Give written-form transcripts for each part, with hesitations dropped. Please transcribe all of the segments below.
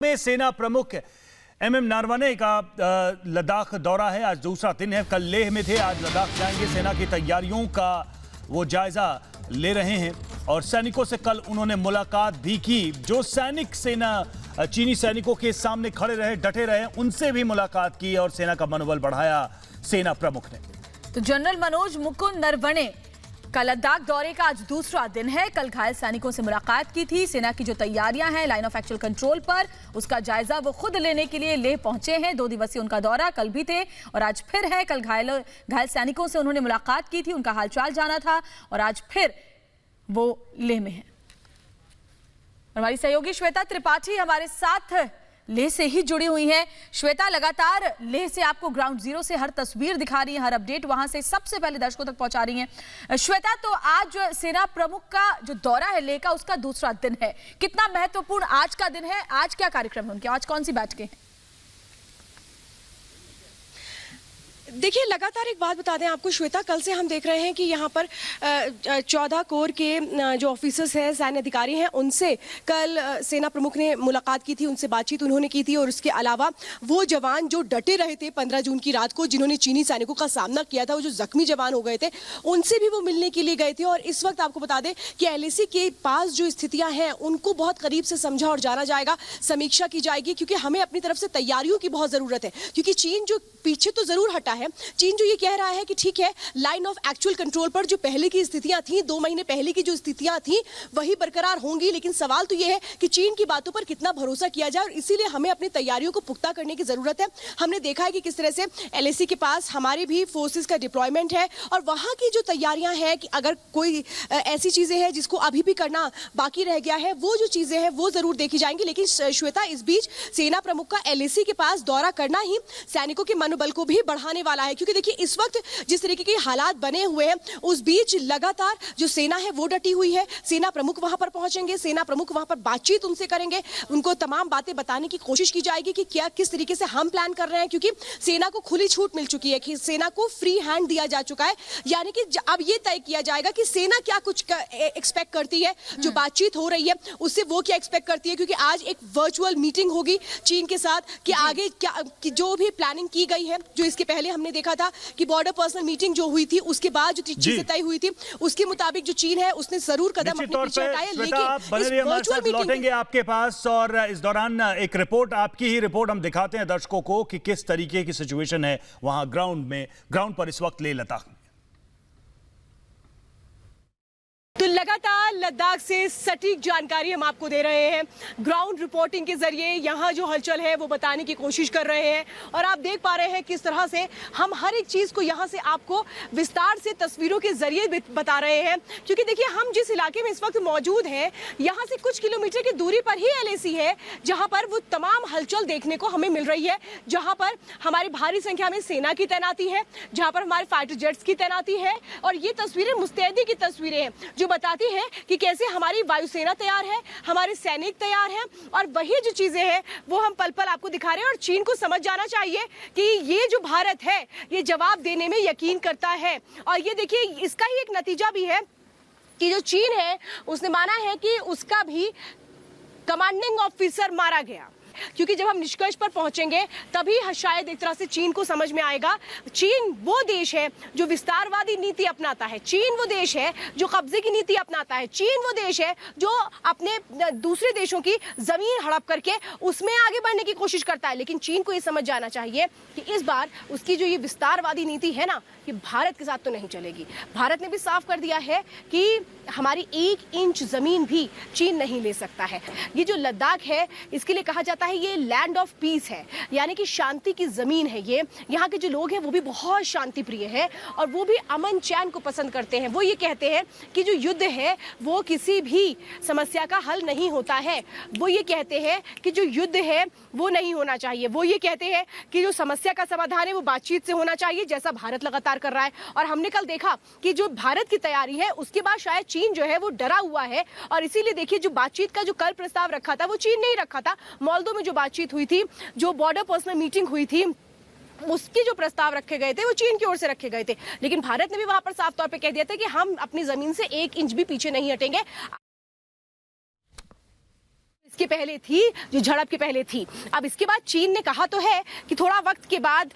में सेना प्रमुख एमएम नरवणे का लद्दाख दौरा है। आज दूसरा दिन है। कल लेह में थे, आज लद्दाख जाएंगे। सेना की तैयारियों का वो जायजा ले रहे हैं और सैनिकों से कल उन्होंने मुलाकात भी की। जो सैनिक चीनी सैनिकों के सामने खड़े रहे, डटे रहे, उनसे भी मुलाकात की और सेना का मनोबल बढ़ाया सेना प्रमुख ने। तो जनरल मनोज मुकुंद नरवणे का लद्दाख दौरे का आज दूसरा दिन है। कल घायल सैनिकों से मुलाकात की थी। सेना की जो तैयारियां हैं लाइन ऑफ एक्चुअल कंट्रोल पर, उसका जायजा वो खुद लेने के लिए लेह पहुंचे हैं। 2 दिवसीय उनका दौरा कल भी थे और आज फिर है। कल घायल सैनिकों से उन्होंने मुलाकात की थी, उनका हालचाल जाना था और आज फिर वो लेह में है। हमारी सहयोगी श्वेता त्रिपाठी हमारे साथ लेह से ही जुड़ी हुई हैं। श्वेता, लगातार लेह से आपको ग्राउंड जीरो से हर तस्वीर दिखा रही है, हर अपडेट वहां से सबसे पहले दर्शकों तक पहुंचा रही हैं। श्वेता, तो आज सेना प्रमुख का जो दौरा है लेह का, उसका दूसरा दिन है। कितना महत्वपूर्ण आज का दिन है? आज क्या कार्यक्रम है उनके? आज कौन सी बैठकें हैं? देखिए, लगातार एक बात बता दें आपको श्वेता, कल से हम देख रहे हैं कि यहाँ पर 14 कोर के जो ऑफिसर्स हैं, सैन्य अधिकारी हैं, उनसे कल सेना प्रमुख ने मुलाकात की थी, उनसे बातचीत उन्होंने की थी। और उसके अलावा वो जवान जो डटे रहे थे 15 जून की रात को, जिन्होंने चीनी सैनिकों का सामना किया था, वो जो जख्मी जवान हो गए थे, उनसे भी वो मिलने के लिए गए थे। और इस वक्त आपको बता दें कि LAC के पास जो स्थितियाँ हैं उनको बहुत करीब से समझा और जाना जाएगा, समीक्षा की जाएगी, क्योंकि हमें अपनी तरफ से तैयारियों की बहुत ज़रूरत है। क्योंकि चीन जो पीछे तो ज़रूर हटा है, चीन जो ये कह रहा है कि ठीक है, लाइन ऑफ एक्चुअल कंट्रोल पर जो पहले की स्थितियां थी, 2 महीने पहले की जो स्थितियां थी, वही बरकरार होंगी। लेकिन सवाल तो ये है कि चीन की बातों पर कितना भरोसा किया जाए, और इसीलिए हमें अपनी तैयारियों को पुख्ता करने की जरूरत है। हमने देखा है कि किस तरह से LAC के पास हमारे भी फोर्सेस का डिप्लॉयमेंट है, और वहां की जो तैयारियां हैं कि अगर कोई ऐसी चीजें हैं जिसको अभी भी करना बाकी रह गया है, वो जो चीजें हैं वो जरूर देखी जाएंगी। लेकिन श्वेता, इस बीच सेना प्रमुख का LAC के पास दौरा करना ही सैनिकों के मनोबल को भी बढ़ाने वाला है। क्योंकि देखिए, इस वक्त जिस तरीके के हालात बने हुए हैं, उस बीच लगातार जो सेना है वो डटी हुई है। सेना प्रमुख वहां पर पहुंचेंगे, सेना प्रमुख वहां पर बातचीत उनसे करेंगे, उनको तमाम बातें बताने की कोशिश की जाएगी कि क्या किस तरीके से हम प्लान कर रहे हैं। क्योंकि सेना को खुली छूट मिल चुकी है, कि सेना को फ्री हैंड दिया जा चुका है। यानी कि अब ये तय किया जाएगा कि सेना क्या कुछ एक्सपेक्ट करती है, जो बातचीत हो रही है उससे वो क्या एक्सपेक्ट करती है। क्योंकि आज एक वर्चुअल मीटिंग होगी चीन के साथ कि आगे क्या कि जो भी प्लानिंग की गई है, जो इसके पहले हमने देखा था कि बॉर्डर पर्सनल मीटिंग जो हुई थी, उसके बाद जो चीजें तय हुई थी, उसके मुताबिक जो चीन है उसने जरूर कदम अपने पीछे हटाए। लेकिन लौटेंगे आपके पास, और इस दौरान एक रिपोर्ट, आपकी ही रिपोर्ट हम दिखाते हैं दर्शकों को कि किस तरीके की सिचुएशन है वहां ग्राउंड पर इस वक्त लेह लद्दाख में। तो लगातार लद्दाख से सटीक जानकारी हम आपको दे रहे हैं। ग्राउंड रिपोर्टिंग के जरिए यहाँ जो हलचल है वो बताने की कोशिश कर रहे हैं, और आप देख पा रहे हैं किस तरह से हम हर एक चीज को यहाँ से आपको विस्तार से तस्वीरों के जरिए बता रहे हैं। क्योंकि देखिए, हम जिस इलाके में इस वक्त मौजूद हैं, यहाँ से कुछ किलोमीटर की दूरी पर ही LAC है, जहाँ पर वो तमाम हलचल देखने को हमें मिल रही है, जहाँ पर हमारी भारी संख्या में सेना की तैनाती है, जहाँ पर हमारे फाइटर जेट्स की तैनाती है। और ये तस्वीरें मुस्तैदी की तस्वीरें हैं, जो बताती है कि कैसे हमारी वायुसेना तैयार है, हमारे सैनिक तैयार हैं, और वही जो चीजें हैं वो हम पल पल आपको दिखा रहे हैं। और चीन को समझ जाना चाहिए कि ये जो भारत है ये जवाब देने में यकीन करता है। और ये देखिए, इसका ही एक नतीजा भी है कि जो चीन है उसने माना है कि उसका भी कमांडिंग ऑफिसर मारा गया। क्योंकि जब हम निष्कर्ष पर पहुंचेंगे तभी शायद एक तरह से चीन को समझ में आएगा। चीन वो देश है जो विस्तारवादी नीति अपनाता है, चीन वो देश है जो कब्जे की नीति अपनाता है, चीन वो देश है जो अपने दूसरे देशों की जमीन हड़प करके उसमें आगे बढ़ने की कोशिश करता है। लेकिन चीन को ये समझ जाना चाहिए कि इस बार उसकी जो ये विस्तारवादी नीति है ना, ये भारत के साथ तो नहीं चलेगी। भारत ने भी साफ कर दिया है कि हमारी 1 इंच जमीन भी चीन नहीं ले सकता है। ये जो लद्दाख है, इसके लिए कहा जाता है ये लैंड ऑफ पीस है, यानी कि शांति की जमीन है ये। यहाँ के जो लोग हैं वो भी बहुत शांति प्रिय है, और वो भी अमन चैन को पसंद करते हैं। वो ये कहते हैं कि जो युद्ध है वो किसी भी समस्या का हल नहीं होता है। वो ये कहते हैं कि जो युद्ध है वो नहीं होना चाहिए। वो ये कहते हैं कि जो समस्या का समाधान है वो बातचीत से होना चाहिए, जैसा भारत लगातार कर रहा है। और हमने कल देखा कि जो भारत की तैयारी है उसके बाद शायद चीन जो है वो डरा हुआ है, और इसीलिए देखिए, जो बातचीत का जो कल प्रस्ताव रखा था वो चीन नहीं रखा था। मोल्दो में जो बातचीत हुई थी, जो बॉर्डर पर्सनल मीटिंग हुई थी, उसके जो प्रस्ताव रखे गए थे वो चीन की ओर से रखे गए थे। लेकिन भारत ने भी वहां पर साफ तौर पे कह दिया था कि हम अपनी जमीन से 1 इंच भी पीछे नहीं हटेंगे। इसके पहले थी, जो झड़प के पहले थी। अब इसके बाद चीन ने कहा तो है कि थोड़ा वक्त के बाद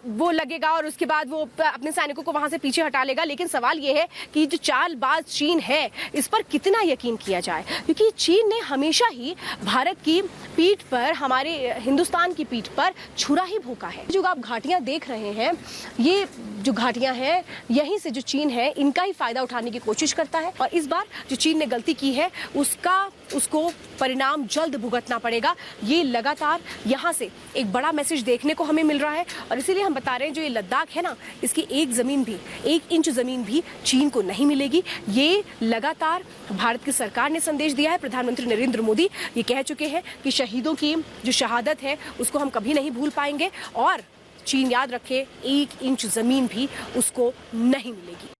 वो लगेगा और उसके बाद वो अपने सैनिकों को वहां से पीछे हटा लेगा, लेकिन सवाल ये है कि जो चालबाज चीन है इस पर कितना यकीन किया जाए, क्योंकि चीन ने हमेशा ही भारत की पीठ पर, हमारे हिंदुस्तान की पीठ पर छुरा ही भोंका है। जो आप घाटियां देख रहे हैं, ये जो घाटियां हैं, यहीं से जो चीन है इनका ही फायदा उठाने की कोशिश करता है, और इस बार जो चीन ने गलती की है उसको परिणाम जल्द भुगतना पड़ेगा। ये लगातार यहाँ से एक बड़ा मैसेज देखने को हमें मिल रहा है, और इसीलिए हम बता रहे हैं जो ये लद्दाख है ना, इसकी एक इंच जमीन भी चीन को नहीं मिलेगी। ये लगातार भारत की सरकार ने संदेश दिया है। प्रधानमंत्री नरेंद्र मोदी ये कह चुके हैं कि शहीदों की जो शहादत है उसको हम कभी नहीं भूल पाएंगे, और चीन याद रखे 1 इंच जमीन भी उसको नहीं मिलेगी।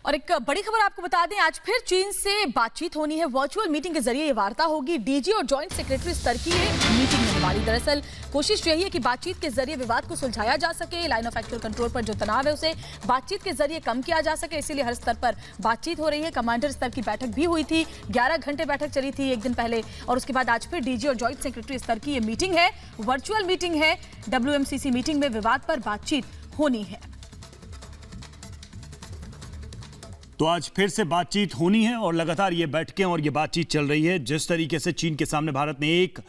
और एक बड़ी खबर आपको बता दें, आज फिर चीन से बातचीत होनी है। वर्चुअल मीटिंग के जरिए ये वार्ता होगी। डीजी और जॉइंट सेक्रेटरी स्तर की ये मीटिंग होने वाली। दरअसल कोशिश यही है कि बातचीत के जरिए विवाद को सुलझाया जा सके, लाइन ऑफ एक्चुअल कंट्रोल पर जो तनाव है उसे बातचीत के जरिए कम किया जा सके, इसीलिए हर स्तर पर बातचीत हो रही है। कमांडर स्तर की बैठक भी हुई थी, 11 घंटे बैठक चली थी एक दिन पहले, और उसके बाद आज फिर डीजी और जॉइंट सेक्रेटरी स्तर की ये मीटिंग है, वर्चुअल मीटिंग है। WMCC मीटिंग में विवाद पर बातचीत होनी है। तो आज फिर से बातचीत होनी है और लगातार ये बैठकें और ये बातचीत चल रही है। जिस तरीके से चीन के सामने भारत ने एक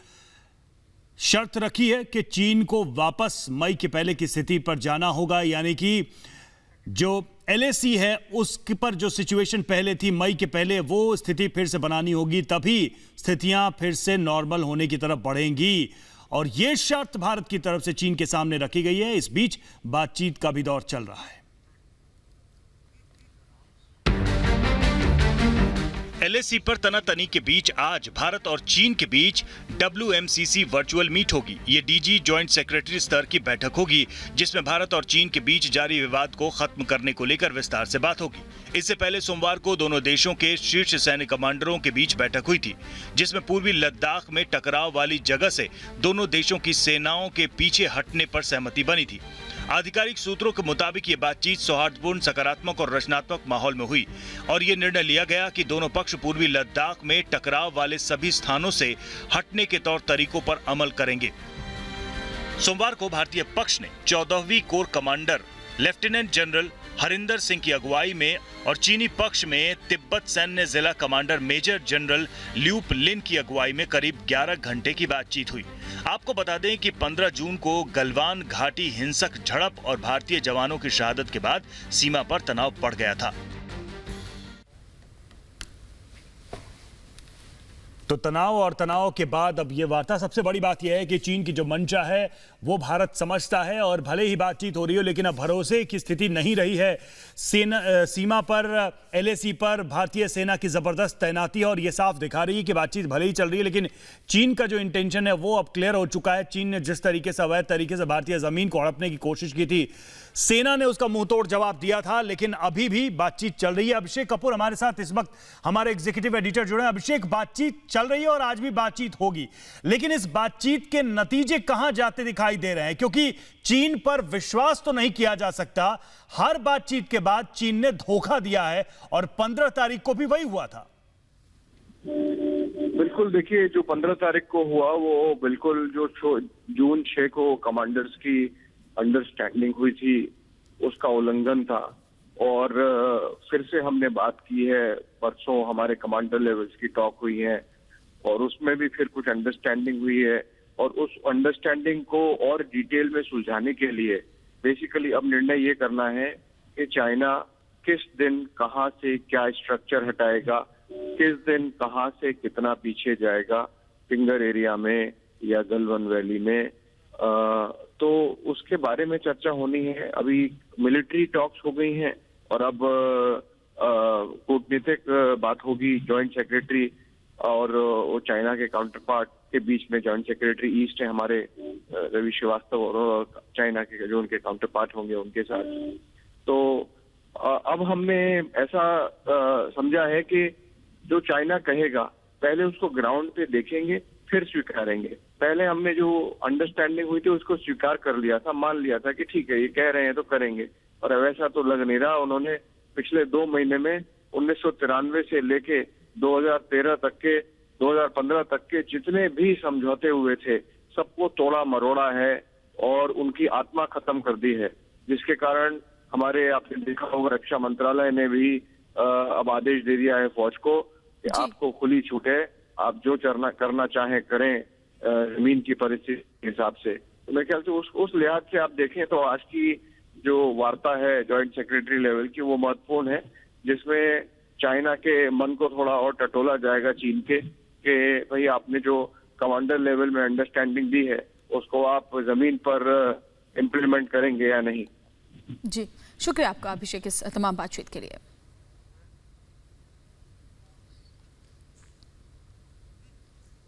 शर्त रखी है कि चीन को वापस मई के पहले की स्थिति पर जाना होगा, यानी कि जो LAC है उसके पर जो सिचुएशन पहले थी मई के पहले, वो स्थिति फिर से बनानी होगी, तभी स्थितियां फिर से नॉर्मल होने की तरफ बढ़ेंगी। और ये शर्त भारत की तरफ से चीन के सामने रखी गई है। इस बीच बातचीत का भी दौर चल रहा है। LAC पर तनातनी के बीच आज भारत और चीन के बीच WMCC वर्चुअल मीट होगी। ये डीजी जॉइंट सेक्रेटरी स्तर की बैठक होगी, जिसमें भारत और चीन के बीच जारी विवाद को खत्म करने को लेकर विस्तार से बात होगी। इससे पहले सोमवार को दोनों देशों के शीर्ष सैन्य कमांडरों के बीच बैठक हुई थी, जिसमें पूर्वी लद्दाख में टकराव वाली जगह से दोनों देशों की सेनाओं के पीछे हटने पर सहमति बनी थी। आधिकारिक सूत्रों के मुताबिक ये बातचीत सौहार्दपूर्ण, सकारात्मक और रचनात्मक माहौल में हुई, और ये निर्णय लिया गया कि दोनों पक्ष पूर्वी लद्दाख में टकराव वाले सभी स्थानों से हटने के तौर तरीकों पर अमल करेंगे। सोमवार को भारतीय पक्ष ने 14वीं core commander lieutenant general Harinder Singh की अगुवाई में और चीनी पक्ष में तिब्बत सैन्य जिला कमांडर मेजर जनरल ल्यूप लिन की अगुवाई में करीब 11 घंटे की बातचीत हुई। आपको बता दें कि 15 जून को गलवान घाटी हिंसक झड़प और भारतीय जवानों की शहादत के बाद सीमा पर तनाव बढ़ गया था। तो तनाव के बाद अब ये वार्ता, सबसे बड़ी बात यह है कि चीन की जो मंशा है वो भारत समझता है, और भले ही बातचीत हो रही हो लेकिन अब भरोसे की स्थिति नहीं रही है। सीमा पर LAC पर भारतीय सेना की जबरदस्त तैनाती है, और ये साफ दिखा रही है कि बातचीत भले ही चल रही है लेकिन चीन का जो इंटेंशन है वो अब क्लियर हो चुका है। चीन ने जिस तरीके से अवैध तरीके से भारतीय जमीन को हड़पने की कोशिश की थी, सेना ने उसका मुंहतोड़ जवाब दिया था, लेकिन अभी भी बातचीत चल रही है। अभिषेक कपूर हमारे साथ इस वक्त हमारे एग्जीक्यूटिव एडिटर जुड़े हैं। अभिषेक, बातचीत चल रही है और आज भी बातचीत होगी, लेकिन इस बातचीत के नतीजे कहां जाते दिखाई दे रहे हैं? क्योंकि चीन पर विश्वास तो नहीं किया जा सकता। हर बातचीत के बाद चीन ने धोखा दिया है, और 15 तारीख को भी वही हुआ था। बिल्कुल, देखिए जो 15 तारीख को हुआ वो बिल्कुल जो जून 6 को कमांडर्स की अंडरस्टैंडिंग हुई थी उसका उल्लंघन था। और फिर से हमने बात की है, परसों हमारे कमांडर लेवल्स की टॉक हुई है और उसमें भी फिर कुछ अंडरस्टैंडिंग हुई है, और उस अंडरस्टैंडिंग को और डिटेल में सुलझाने के लिए बेसिकली अब निर्णय ये करना है कि चाइना किस दिन कहां से क्या स्ट्रक्चर हटाएगा, किस दिन कहां से कितना पीछे जाएगा, फिंगर एरिया में या गलवान वैली में, तो उसके बारे में चर्चा होनी है। अभी मिलिट्री टॉक्स हो गई हैं और अब कूटनीतिक बात होगी। जॉइंट सेक्रेटरी और वो चाइना के काउंटर पार्ट के बीच में, जॉइंट सेक्रेटरी ईस्ट है हमारे रवि श्रीवास्तव, और चाइना के जो उनके काउंटर पार्ट होंगे उनके साथ। तो अब हमने ऐसा समझा है कि जो चाइना कहेगा पहले उसको ग्राउंड पे देखेंगे फिर स्वीकारेंगे। पहले हमने जो अंडरस्टैंडिंग हुई थी उसको स्वीकार कर लिया था, मान लिया था कि ठीक है ये कह रहे हैं तो करेंगे, और वैसा तो लग नहीं रहा। उन्होंने पिछले 2 महीने में 1993 से लेके 2013 तक के 2015 तक के जितने भी समझौते हुए थे सबको तोड़ा मरोड़ा है और उनकी आत्मा खत्म कर दी है, जिसके कारण हमारे, आपने देखा होगा, रक्षा मंत्रालय ने भी अब आदेश दे दिया है फौज को कि आपको खुली छूट है, आप जो करना चाहें करें जमीन की परिस्थिति के हिसाब से। तो मेरे ख्याल से उस लिहाज से आप देखें तो आज की जो वार्ता है जॉइंट सेक्रेटरी लेवल की वो महत्वपूर्ण है, जिसमें चाइना के मन को थोड़ा और टटोला जाएगा चीन के कि भाई आपने जो कमांडर लेवल में अंडरस्टैंडिंग दी है उसको आप जमीन पर इम्प्लीमेंट करेंगे या नहीं। जी, शुक्रिया आपका अभिषेक इस तमाम बातचीत के लिए।